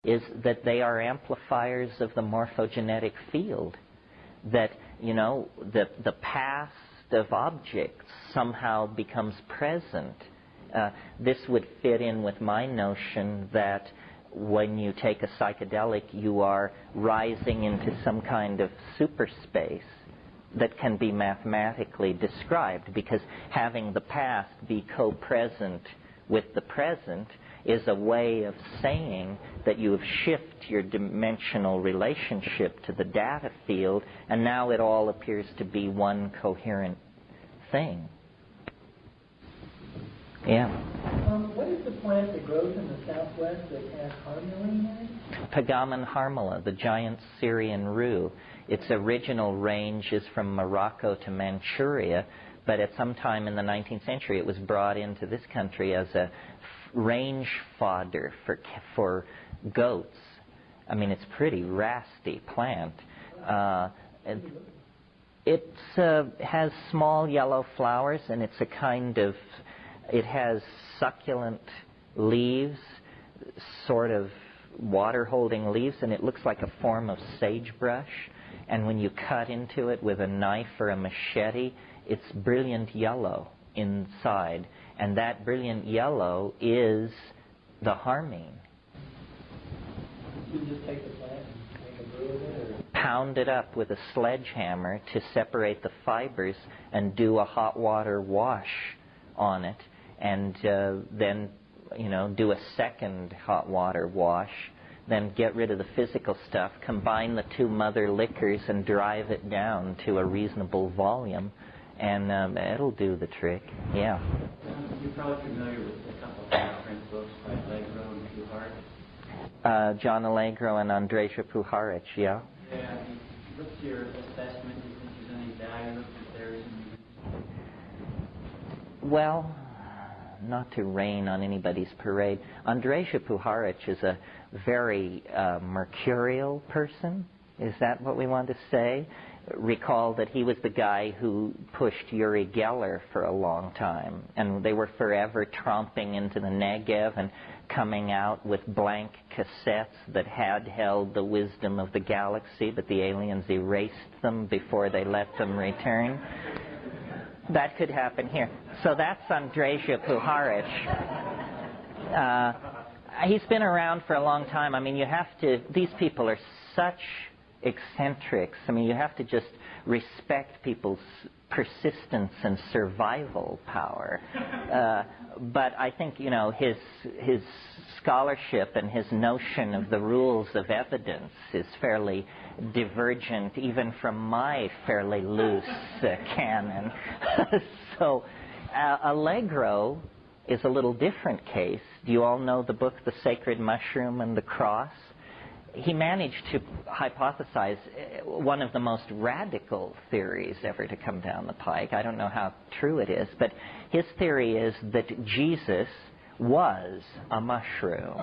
is that they are amplifiers of the morphogenetic field. That, you know, the past of objects somehow becomes present. This would fit in with my notion that when you take a psychedelic, you are rising into some kind of superspace that can be mathematically described, because having the past be co-present with the present is a way of saying that you have shifted your dimensional relationship to the data field, and now it all appears to be one coherent thing. Yeah. What is the plant that grows in the southwest that has harmony in it? Pagamen harmala, the giant Syrian rue. Its original range is from Morocco to Manchuria, but at some time in the 19th century it was brought into this country as a range fodder for goats. I mean, it's a pretty rasty plant. It has small yellow flowers, and it's a kind of, it has succulent leaves, sort of water-holding leaves, and it looks like a form of sagebrush. And when you cut into it with a knife or a machete, it's brilliant yellow inside. And that brilliant yellow is the harmine. You just take the plant and make a brew of it? Or? Pound it up with a sledgehammer to separate the fibers and do a hot water wash on it. And then, you know, do a second hot water wash. Then get rid of the physical stuff, combine the two mother liquors and drive it down to a reasonable volume, and it'll do the trick. Yeah. You're probably familiar with a couple of reference books by Allegro and Puharich. John Allegro and Andrzej Puharich, yeah. Yeah. What's your assessment? Do you think there's any value if there is any? Well, not to rain on anybody's parade, Andrzej Puharich is a very mercurial person. Is that what we want to say? Recall that he was the guy who pushed Uri Geller for a long time, and they were forever tromping into the Negev and coming out with blank cassettes that had held the wisdom of the galaxy, but the aliens erased them before they let them return. That could happen here. So that's Andrzej Puharich. He's been around for a long time. I mean, you have to, these people are such eccentrics. I mean, you have to just respect people's persistence and survival power. But I think, you know, his scholarship and his notion of the rules of evidence is fairly divergent even from my fairly loose canon. So Allegro is a little different case. Do you all know the book The Sacred Mushroom and the Cross? He managed to hypothesize one of the most radical theories ever to come down the pike. I don't know how true it is, but his theory is that Jesus was a mushroom.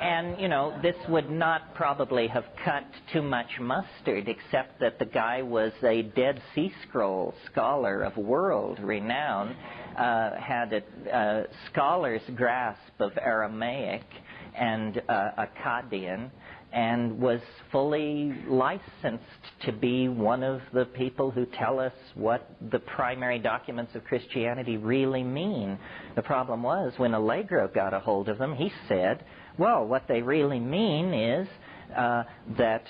And, you know, this would not probably have cut too much mustard, except that the guy was a Dead Sea Scroll scholar of world renown, had a scholar's grasp of Aramaic and Akkadian, and was fully licensed to be one of the people who tell us what the primary documents of Christianity really mean. The problem was, when Allegro got a hold of them, he said, well, what they really mean is that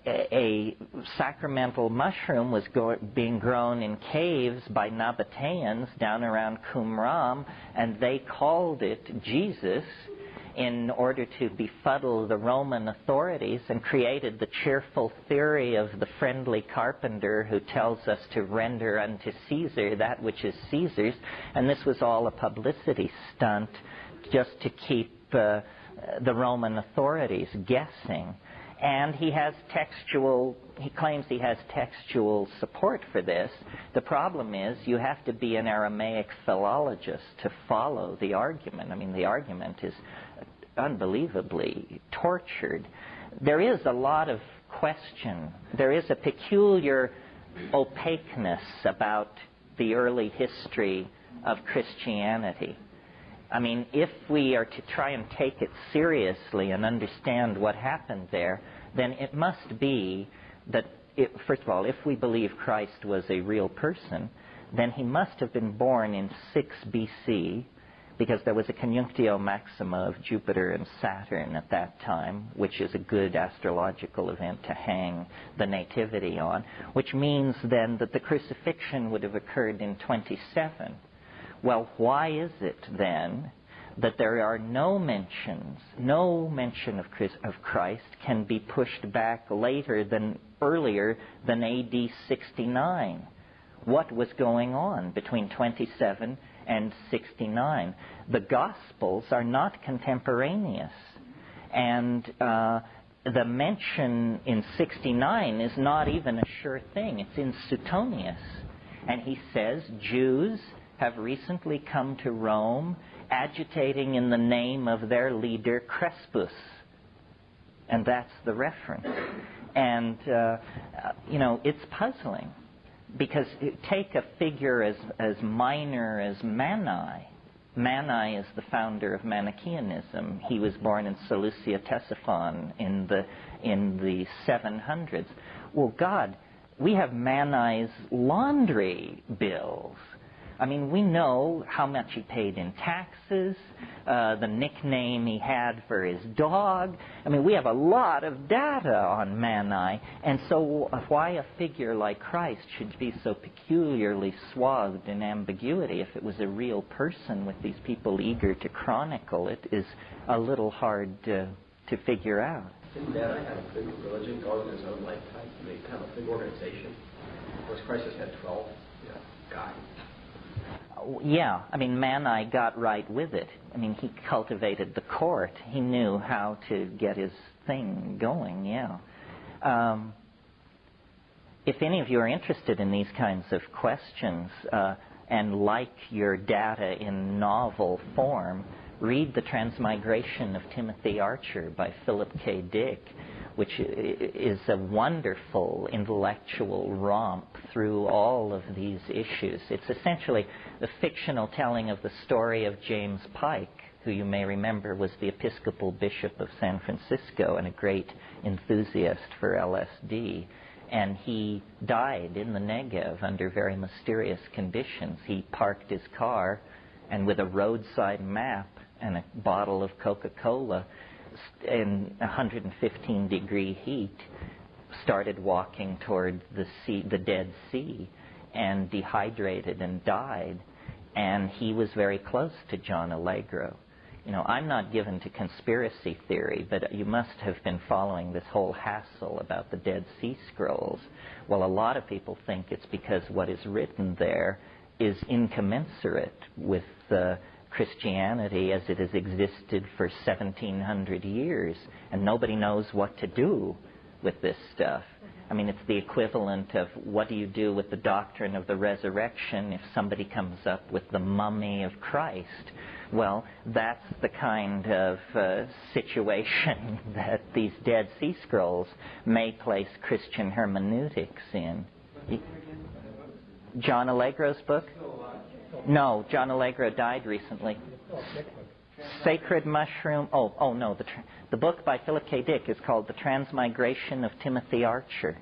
a sacramental mushroom was being grown in caves by Nabateans down around Qumran, and they called it Jesus in order to befuddle the Roman authorities, and created the cheerful theory of the friendly carpenter who tells us to render unto Caesar that which is Caesar's. And this was all a publicity stunt just to keep the Roman authorities guessing. And he claims he has textual support for this. The problem is, you have to be an Aramaic philologist to follow the argument. I mean, the argument is unbelievably tortured. There is a lot of question. There is a peculiar opaqueness about the early history of Christianity. I mean, if we are to try and take it seriously and understand what happened there, then it must be that, first of all, if we believe Christ was a real person, then he must have been born in 6 BC, because there was a conjunctio maxima of Jupiter and Saturn at that time, which is a good astrological event to hang the nativity on, which means then that the crucifixion would have occurred in 27. Well, why is it then that there are no mention of Christ can be pushed back earlier than AD 69? What was going on between 27 and 69? The Gospels are not contemporaneous. And the mention in 69 is not even a sure thing. It's in Suetonius. And he says, Jews have recently come to Rome agitating in the name of their leader Crispus. And that's the reference. And, it's puzzling. Because take a figure as minor as Mani. Mani is the founder of Manichaeanism. He was born in Seleucia Ctesiphon in the 700s. Well, God, we have Mani's laundry bills. I mean, we know how much he paid in taxes, the nickname he had for his dog. I mean, we have a lot of data on Mani. And so why a figure like Christ should be so peculiarly swathed in ambiguity if it was a real person with these people eager to chronicle it is a little hard to figure out. Didn't Mani have a big religion going in his own lifetime? I mean, kind of a big organization. Whereas Christ has had 12 guys. Yeah, I mean, Mani got right with it. I mean, he cultivated the court. He knew how to get his thing going, yeah. If any of you are interested in these kinds of questions and like your data in novel form, read The Transmigration of Timothy Archer by Philip K. Dick, which is a wonderful intellectual romp through all of these issues. It's essentially the fictional telling of the story of James Pike, who you may remember was the Episcopal Bishop of San Francisco and a great enthusiast for LSD. And he died in the Negev under very mysterious conditions. He parked his car and with a roadside map and a bottle of Coca-Cola in 115-degree heat, started walking toward the Dead Sea, and dehydrated and died. And he was very close to John Allegro. You know, I'm not given to conspiracy theory, but you must have been following this whole hassle about the Dead Sea Scrolls. Well, a lot of people think it's because what is written there is incommensurate with Christianity as it has existed for 1,700 years, and nobody knows what to do with this stuff. I mean, it's the equivalent of what do you do with the doctrine of the resurrection if somebody comes up with the mummy of Christ? Well, that's the kind of situation that these Dead Sea Scrolls may place Christian hermeneutics in. John Allegro's book? No, John Allegro died recently. Sacred Mushroom. Oh no, the book by Philip K. Dick is called The Transmigration of Timothy Archer.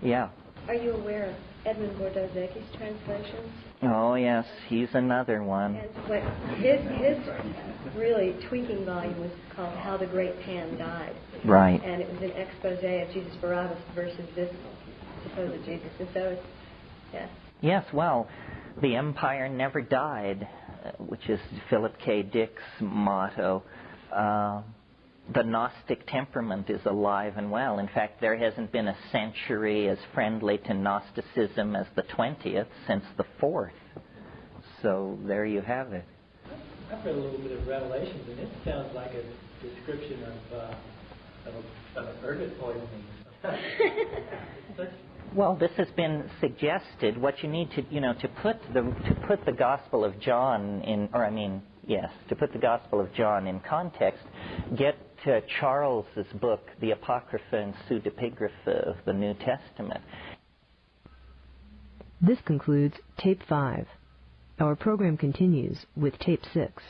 Yeah. Are you aware of Edmund Gordozecki's translations? Oh yes, he's another one. And what his really tweaking volume was called How the Great Pan Died. Right. And it was an expose of Jesus Barabbas versus this supposed Jesus. And so it's, yeah. Yes, well, the empire never died, which is Philip K. Dick's motto. The Gnostic temperament is alive and well. In fact, there hasn't been a century as friendly to Gnosticism as the 20th since the 4th. So there you have it. I've read a little bit of Revelations, and it sounds like a description of a ergot poisoning. Well, this has been suggested. What you need to, to put the Gospel of John in, to put the Gospel of John in context, get Charles's book, the Apocrypha and Pseudepigrapha of the New Testament. This concludes Tape 5. Our program continues with Tape 6.